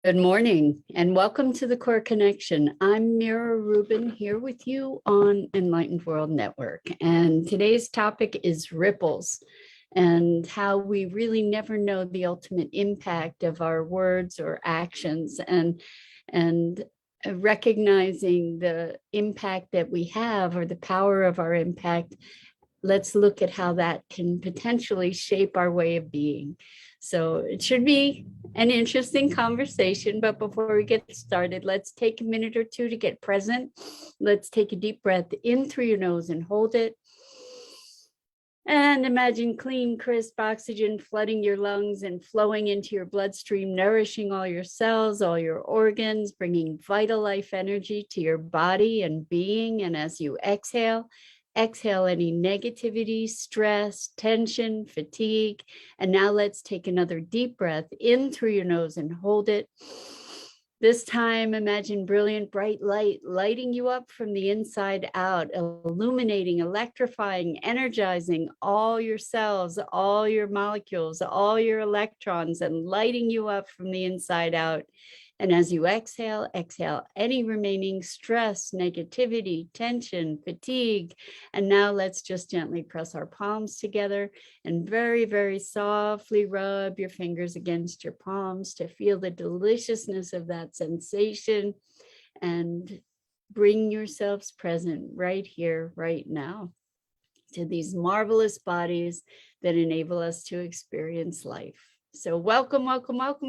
Good morning and welcome to the Core Connection. I'm Mira Rubin here with you on Enlightened World Network. And today's topic is ripples and how we really never know the ultimate impact of our words or actions, and recognizing the impact that we have or the power of our impact. Let's look at how that can potentially shape our way of being. So it should be an interesting conversation, but before we get started, let's take a minute or two to get present. Let's take a deep breath in through your nose and hold it. And imagine clean, crisp oxygen flooding your lungs and flowing into your bloodstream, nourishing all your cells, all your organs, bringing vital life energy to your body and being. And as you exhale any negativity, stress, tension, fatigue. And now let's take another deep breath in through your nose and hold it. This time, imagine brilliant, bright light lighting you up from the inside out, illuminating, electrifying, energizing all your cells, all your molecules, all your electrons, and lighting you up from the inside out. And as you exhale any remaining stress, negativity, tension, fatigue. And now let's just gently press our palms together and very, very softly rub your fingers against your palms to feel the deliciousness of that sensation, and bring yourselves present right here, right now, to these marvelous bodies that enable us to experience life. So welcome.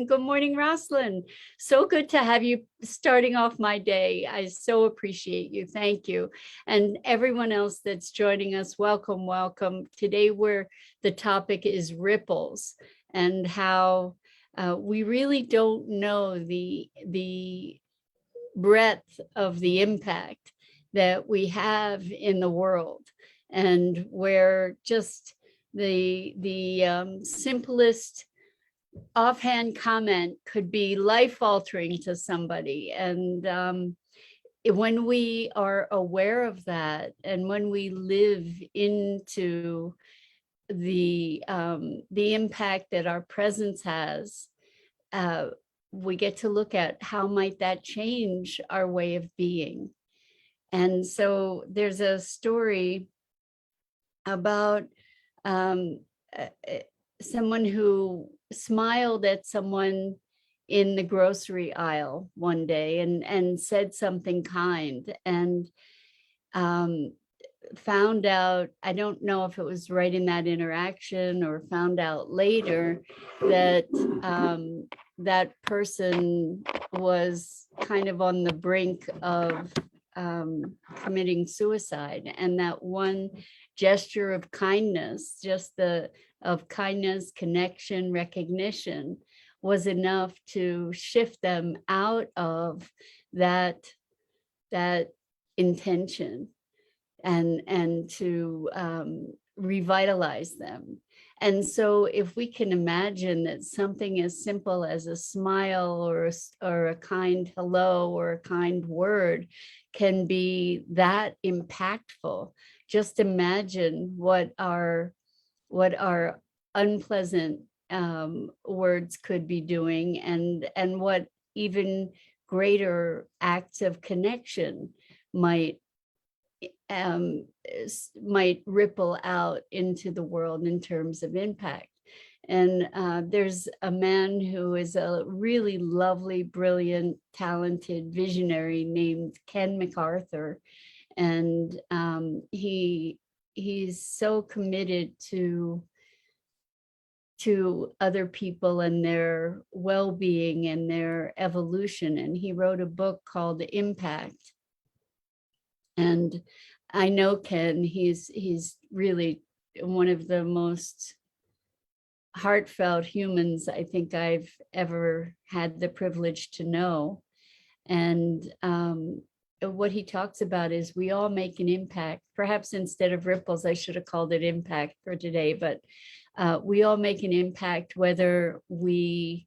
Good morning, Rosalind. So good to have you starting off my day. I so appreciate you. Thank you. And everyone else that's joining us, welcome. Today the topic is ripples, and how we really don't know the breadth of the impact that we have in the world, and where just the simplest offhand comment could be life-altering to somebody. And when we are aware of that, and when we live into the impact that our presence has, we get to look at how might that change our way of being. And so there's a story about someone who smiled at someone in the grocery aisle one day and said something kind, and found out, I don't know if it was right in that interaction or found out later, that that person was kind of on the brink of committing suicide. And that one gesture of kindness, of kindness, connection, recognition, was enough to shift them out of that intention, and to revitalize them. And so if we can imagine that something as simple as a smile or a kind hello or a kind word can be that impactful, just imagine what our unpleasant words could be doing, and what even greater acts of connection might ripple out into the world in terms of impact. And there's a man who is a really lovely, brilliant, talented visionary named Ken MacArthur. And he's so committed to other people and their well-being and their evolution. And he wrote a book called Impact. And I know Ken, he's really one of the most heartfelt humans I think I've ever had the privilege to know. And what he talks about is we all make an impact. Perhaps instead of ripples, I should have called it impact for today, but we all make an impact whether we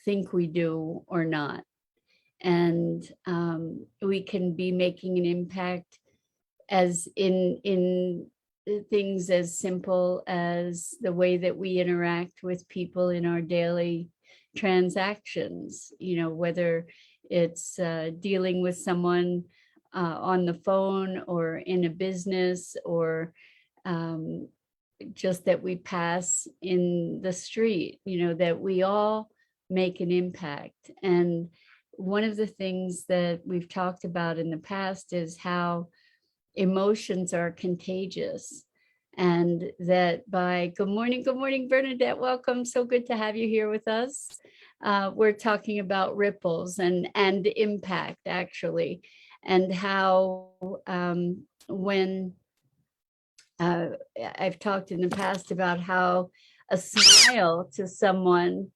think we do or not. And we can be making an impact as in things as simple as the way that we interact with people in our daily transactions, whether it's dealing with someone on the phone or in a business, or just that we pass in the street, that we all make an impact. And one of the things that we've talked about in the past is how emotions are contagious. And that by good morning, Bernadette, welcome. So good to have you here with us. We're talking about ripples and impact, actually, and how when I've talked in the past about how a smile to someone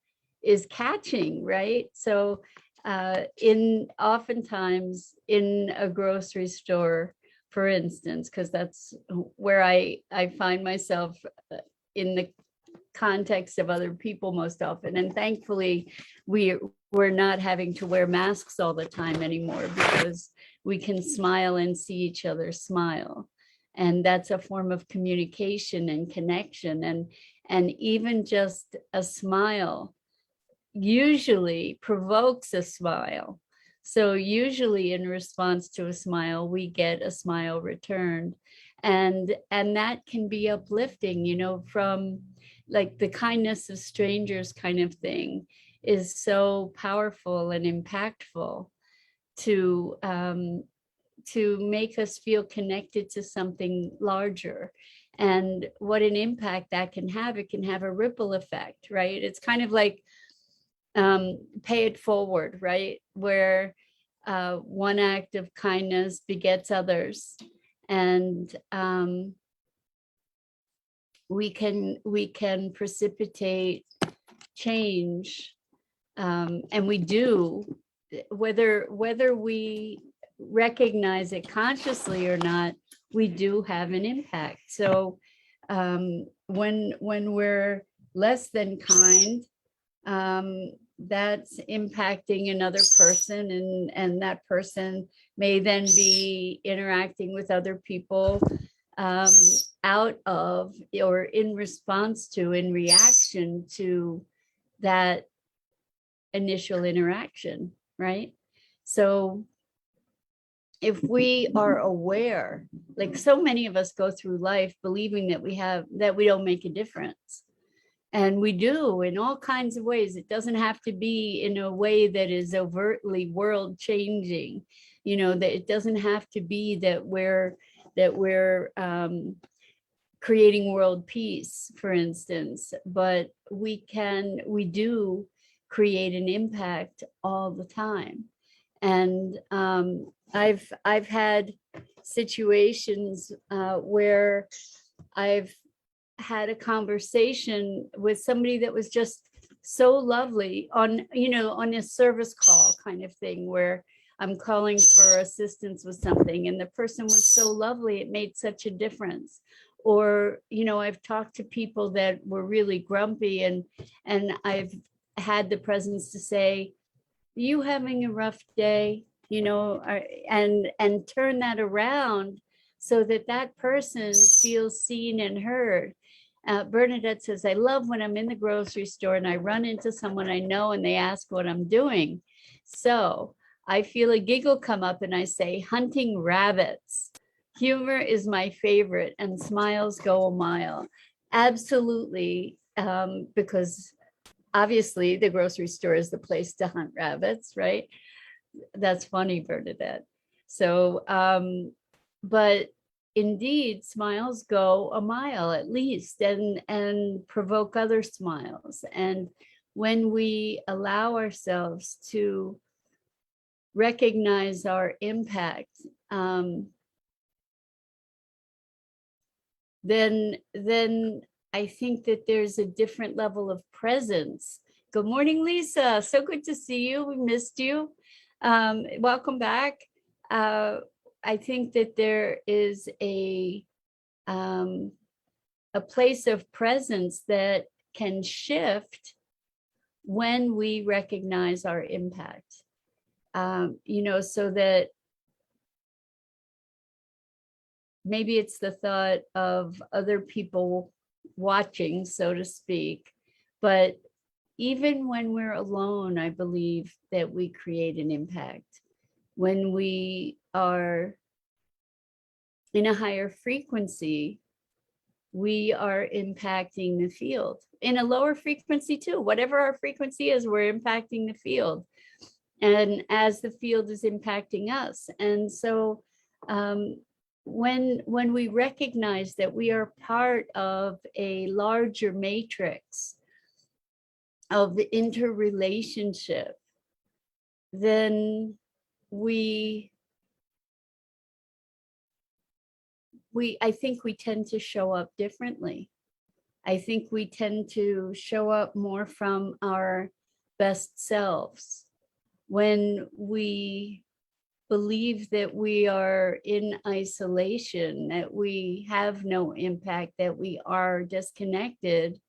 is catching, right? So oftentimes in a grocery store, for instance, because that's where I find myself in the context of other people most often. And thankfully, we're not having to wear masks all the time anymore, because we can smile and see each other smile. And that's a form of communication and connection. And even just a smile usually provokes a smile. So usually in response to a smile, we get a smile returned. And that can be uplifting, from like the kindness of strangers kind of thing is so powerful and impactful to make us feel connected to something larger. And what an impact that can have. It can have a ripple effect, right? It's kind of like pay it forward, right? Where one act of kindness begets others. And we can precipitate change. And we do, whether we recognize it consciously or not, we do have an impact. So when we're less than kind, that's impacting another person, and that person may then be interacting with other people out of, or in response to, in reaction to that initial interaction, right? So if we are aware, like so many of us go through life believing that we don't make a difference. And we do in all kinds of ways. It doesn't have to be in a way that is overtly world changing, that it doesn't have to be that we're creating world peace, for instance, but we do create an impact all the time. And I've had situations where I've had a conversation with somebody that was just so lovely on a service call kind of thing, where I'm calling for assistance with something, and the person was so lovely, it made such a difference. Or I've talked to people that were really grumpy, and I've had the presence to say, you having a rough day, and turn that around so that person feels seen and heard. Bernadette says, I love when I'm in the grocery store and I run into someone I know and they ask what I'm doing. So I feel a giggle come up and I say, hunting rabbits. Humor is my favorite and smiles go a mile. Absolutely, because obviously the grocery store is the place to hunt rabbits, right? That's funny, Bernadette. So, but indeed, smiles go a mile at least, and provoke other smiles. And when we allow ourselves to recognize our impact, then I think that there's a different level of presence. Good morning, Lisa. So good to see you. We missed you. Welcome back. I think that there is a place of presence that can shift when we recognize our impact. So that maybe it's the thought of other people watching, so to speak, but even when we're alone, I believe that we create an impact. When we are in a higher frequency, we are impacting the field. In a lower frequency too, whatever our frequency is, we're impacting the field. And as the field is impacting us. And so when we recognize that we are part of a larger matrix of interrelationship, then I think we tend to show up differently. I think we tend to show up more from our best selves. When we believe that we are in isolation, that we have no impact, that we are disconnected,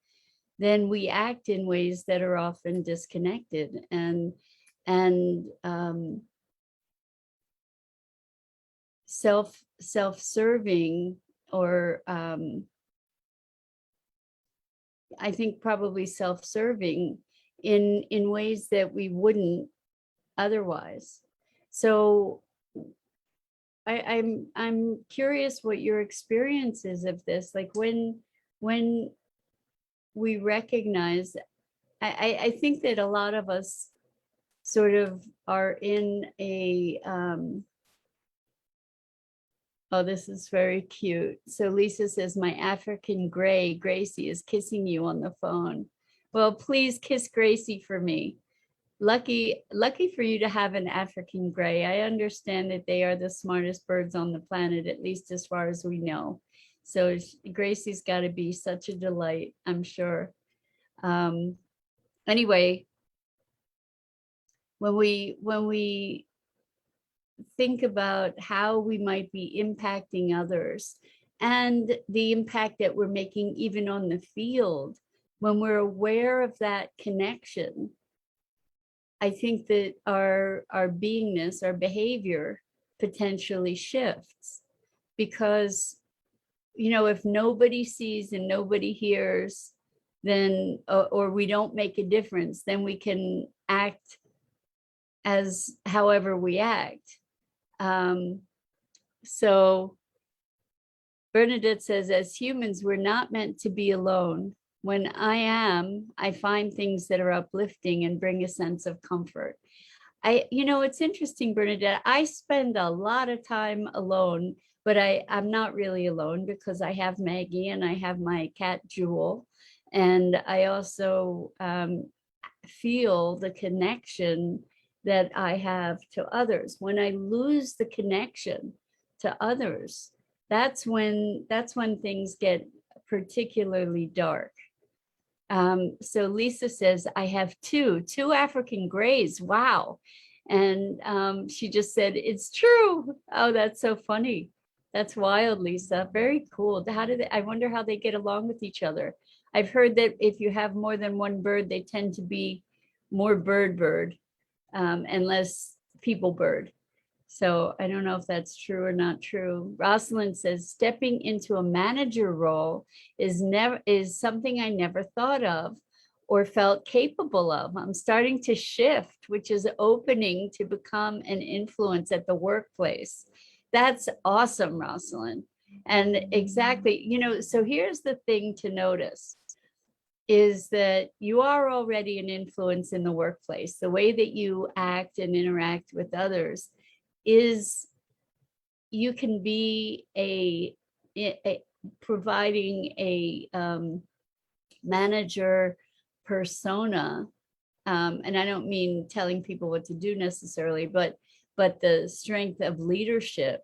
then we act in ways that are often disconnected and self-serving, or I think probably self-serving in ways that we wouldn't otherwise. So I'm curious what your experience is of this, like when we recognize, I think that a lot of us sort of are in a oh, this is very cute. So Lisa says, my African gray, Gracie, is kissing you on the phone. Well, please kiss Gracie for me. Lucky for you to have an African gray. I understand that they are the smartest birds on the planet, at least as far as we know. So Gracie's got to be such a delight, I'm sure. Anyway, when we think about how we might be impacting others and the impact that we're making even on the field, when we're aware of that connection, I think that our beingness, our behavior potentially shifts. Because, you know, if nobody sees and nobody hears, then or we don't make a difference, then we can act as however we act. So Bernadette says, as humans, we're not meant to be alone. When I find things that are uplifting and bring a sense of comfort. You know, it's interesting, Bernadette, I spend a lot of time alone, but I'm not really alone because I have Maggie and I have my cat Jewel. And I also feel the connection that I have to others. When I lose the connection to others, that's when things get particularly dark. So Lisa says, I have two African grays. Wow. And she just said, it's true. Oh, that's so funny. That's wild, Lisa. Very cool. I wonder how they get along with each other. I've heard that if you have more than one bird, they tend to be more bird and less people bird. So I don't know if that's true or not true. Rosalind says, stepping into a manager role is something I never thought of or felt capable of. I'm starting to shift, which is opening to become an influence at the workplace. That's awesome, Rosalind. And exactly, you know, so here's the thing to notice is that you are already an influence in the workplace. The way that you act and interact with others is you can be providing a manager persona, and I don't mean telling people what to do necessarily, but the strength of leadership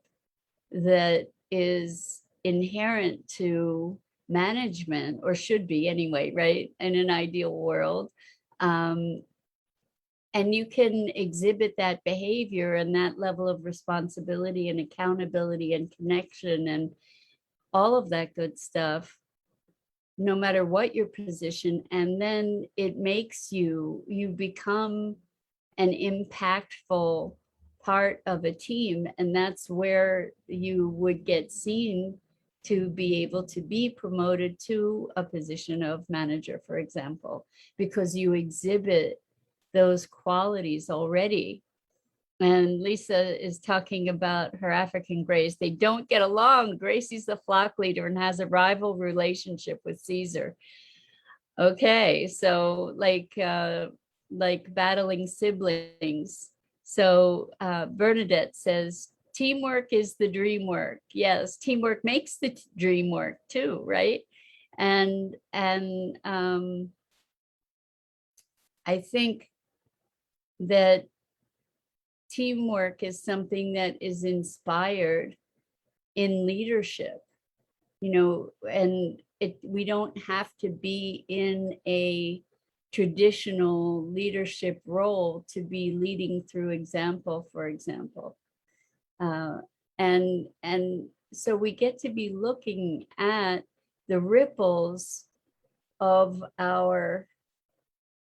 that is inherent to management, or should be anyway, right? In an ideal world. And you can exhibit that behavior and that level of responsibility and accountability and connection and all of that good stuff, no matter what your position. And then it makes you become an impactful part of a team. And that's where you would get seen to be able to be promoted to a position of manager, for example, because you exhibit those qualities already. And Lisa is talking about her African Grace. They don't get along. Gracie's the flock leader and has a rival relationship with Caesar. Okay, so like battling siblings. So Bernadette says, teamwork is the dream work. Yes, teamwork makes the dream work too, right? And I think that teamwork is something that is inspired in leadership, and we don't have to be in a traditional leadership role to be leading through example, for example. And so we get to be looking at the ripples of our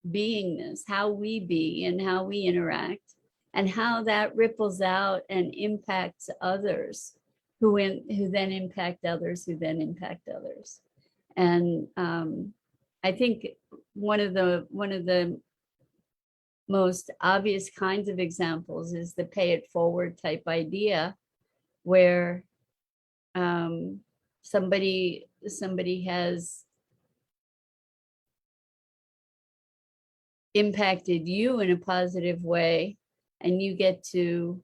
beingness, how we be and how we interact, and how that ripples out and impacts others who then impact others, who then impact others. And I think one of the most obvious kinds of examples is the pay it forward type idea, where somebody has impacted you in a positive way, and you get to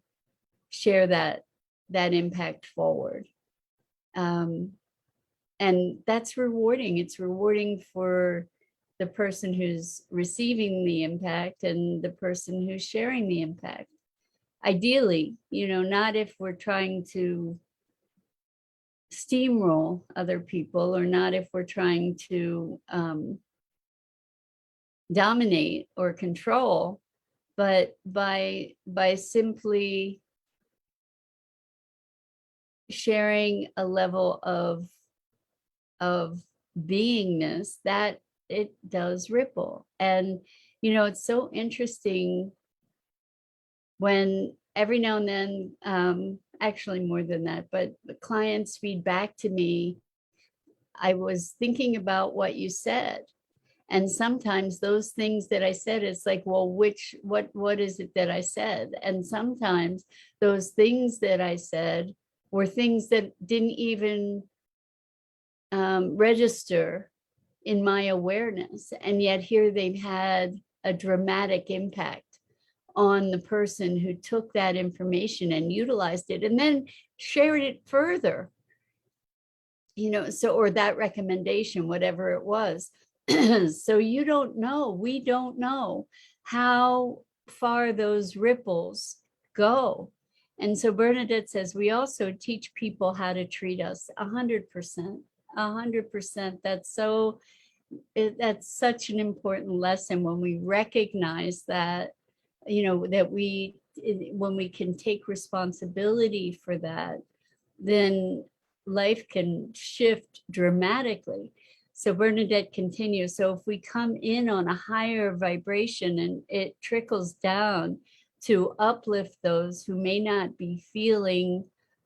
share that impact forward. And that's rewarding. It's rewarding for the person who's receiving the impact and the person who's sharing the impact. Ideally, not if we're trying to steamroll other people, or not if we're trying to dominate or control, but by simply sharing a level of beingness, that it does ripple. And it's so interesting when every now and then, actually more than that, but the clients feed back to me, I was thinking about what you said. And sometimes those things that I said, it's like, well, what is it that I said? And sometimes those things that I said were things that didn't even register in my awareness. And yet here they've had a dramatic impact on the person who took that information and utilized it and then shared it further, or that recommendation, whatever it was. So we don't know how far those ripples go. And so Bernadette says, we also teach people how to treat us. 100%. That's such an important lesson when we recognize that, when we can take responsibility for that, then life can shift dramatically. So Bernadette continues, so if we come in on a higher vibration and it trickles down to uplift those who may not be feeling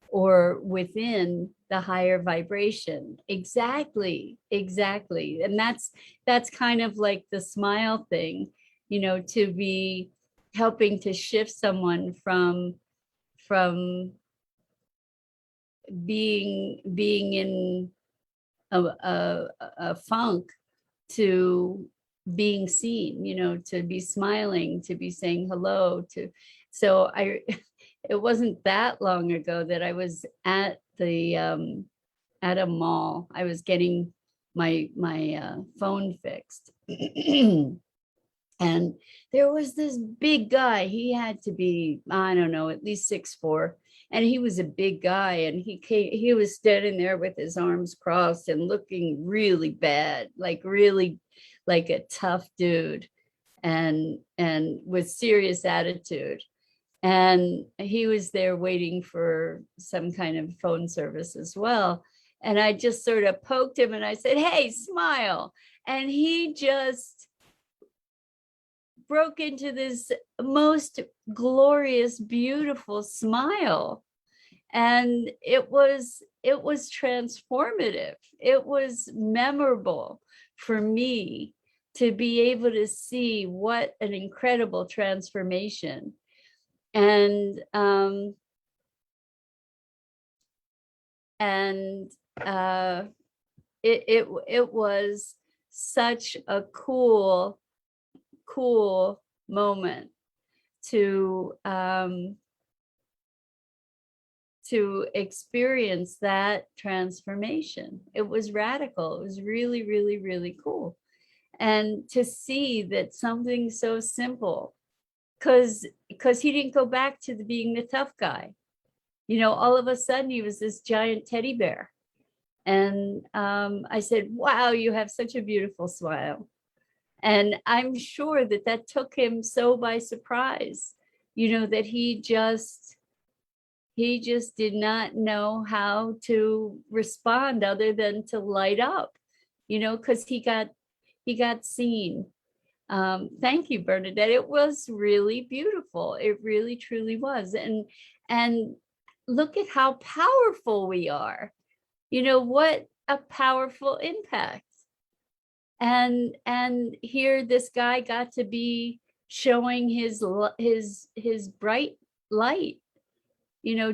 or within the higher vibration. Exactly. And that's kind of like the smile thing, to be helping to shift someone from being in a funk to being seen, to be smiling, to be saying hello to. So it wasn't that long ago that I was at at a mall. I was getting my phone fixed. And there was this big guy. He had to be, I don't know, at least 6'4". And he was a big guy, and he was standing there with his arms crossed and looking really bad, really like a tough dude, and with serious attitude. And he was there waiting for some kind of phone service as well. And I just sort of poked him and I said, hey, smile. And he just broke into this most glorious, beautiful smile. And it was transformative. It was memorable for me to be able to see what an incredible transformation. And and it was such a cool moment to experience that transformation. It was radical. It was really, really, really cool. And to see that something so simple, because he didn't go back to being the tough guy. All of a sudden he was this giant teddy bear. And I said, wow, you have such a beautiful smile. And I'm sure that took him so by surprise, that he just did not know how to respond other than to light up, because he got seen. Thank you, Bernadette. It was really beautiful. It really, truly was. And look at how powerful we are. What a powerful impact. And here this guy got to be showing his bright light,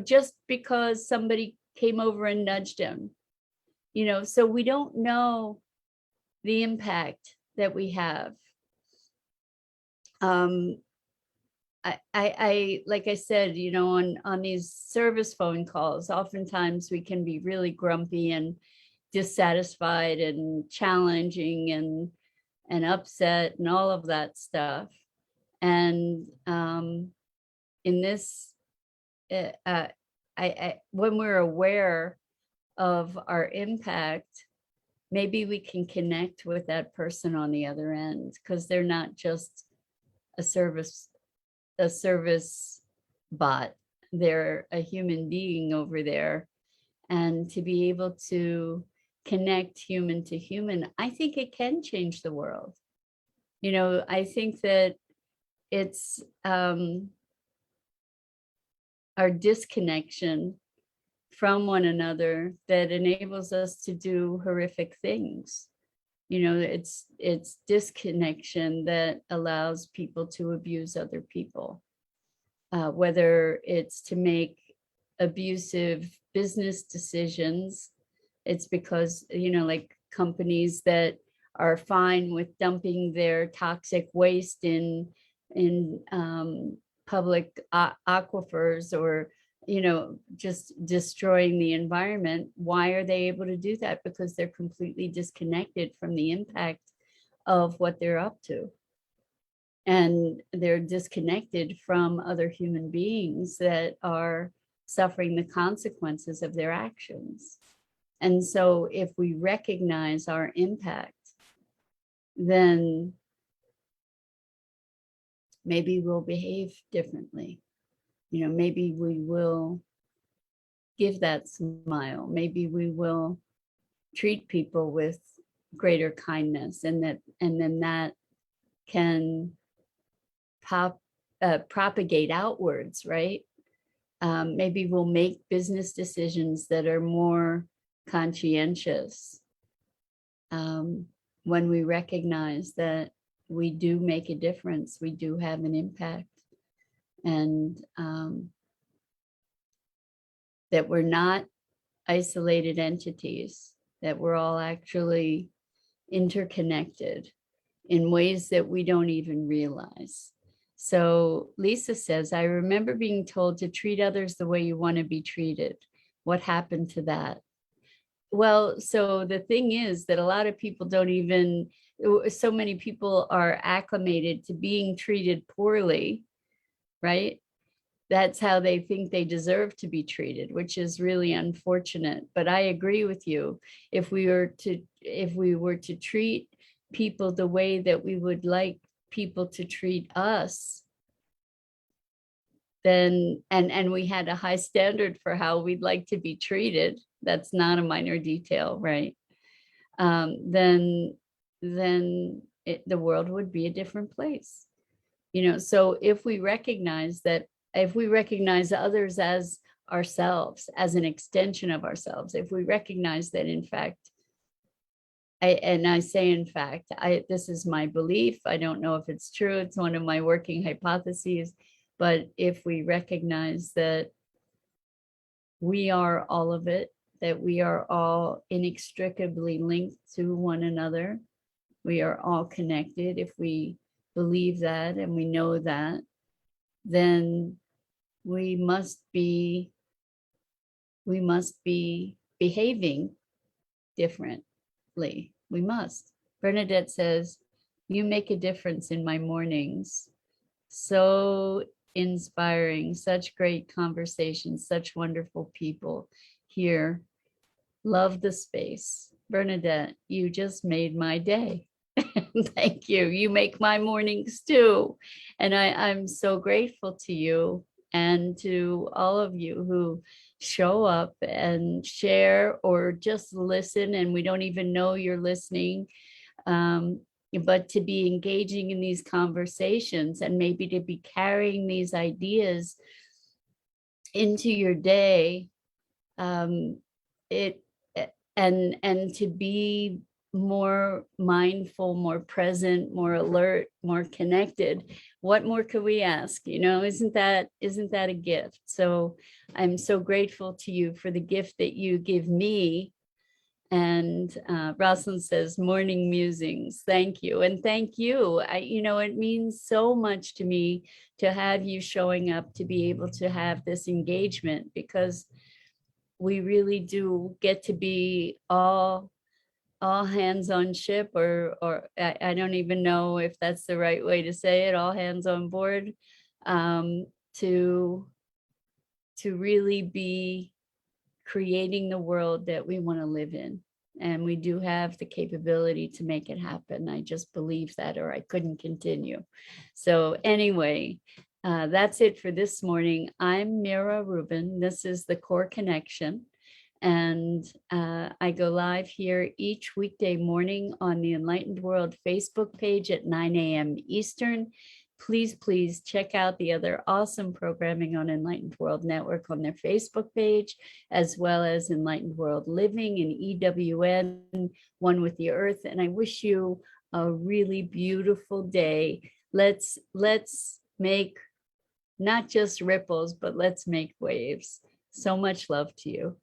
just because somebody came over and nudged him. So we don't know the impact that we have. I like I said, on these service phone calls, oftentimes we can be really grumpy and dissatisfied and challenging and upset and all of that stuff. And in this, when we're aware of our impact, maybe we can connect with that person on the other end, because they're not just a service bot. They're a human being over there. And to be able to connect human to human, I think it can change the world. I think that it's our disconnection from one another that enables us to do horrific things. It's disconnection that allows people to abuse other people, whether it's to make abusive business decisions. It's because, like companies that are fine with dumping their toxic waste in public aquifers, or just destroying the environment. Why are they able to do that? Because they're completely disconnected from the impact of what they're up to. And they're disconnected from other human beings that are suffering the consequences of their actions. And so if we recognize our impact, then maybe we'll behave differently. Maybe we will give that smile. Maybe we will treat people with greater kindness, and then that can propagate outwards, right? Maybe we'll make business decisions that are more conscientious, when we recognize that we do make a difference, we do have an impact, and that we're not isolated entities, that we're all actually interconnected in ways that we don't even realize. So Lisa says, I remember being told to treat others the way you want to be treated. What happened to that? Well, so the thing is that a lot of people don't even, so many people are acclimated to being treated poorly, right? That's how they think they deserve to be treated, which is really unfortunate. But I agree with you. If we were to treat people the way that we would like people to treat us, then, and we had a high standard for how we'd like to be treated, that's not a minor detail, right? Then the world would be a different place. So if we recognize others as ourselves as an extension of ourselves. If we recognize that, in fact, I say, in fact, this is my belief. I don't know if it's true. It's one of my working hypotheses. But if we recognize that we are all of it, that we are all inextricably linked to one another, we are all connected. If we believe that and we know that, then we must be behaving differently. We must. Bernadette says, "You make a difference in my mornings." So inspiring, such great conversations, such wonderful people here. Love the space. Bernadette, you just made my day. Thank you. You make my mornings too. And I'm so grateful to you and to all of you who show up and share or just listen, and we don't even know you're listening. But to be engaging in these conversations and maybe to be carrying these ideas into your day, it and to be more mindful, more present, more alert, more connected. What more could we ask? Isn't that a gift? So I'm so grateful to you for the gift that you give me. And Rosalind says, morning musings. Thank you. And thank you. It means so much to me to have you showing up, to be able to have this engagement, because we really do get to be all hands on ship, or I don't even know if that's the right way to say it, all hands on board, to really be creating the world that we want to live in. And we do have the capability to make it happen. I just believe that, or I couldn't continue. So anyway, that's it for this morning. I'm Mira Rubin. This is the Core Connection. And I go live here each weekday morning on the Enlightened World Facebook page at 9 a.m. Eastern. Please check out the other awesome programming on Enlightened World Network on their Facebook page, as well as Enlightened World Living and EWN, One with the Earth. And I wish you a really beautiful day. Let's make not just ripples, but let's make waves. So much love to you.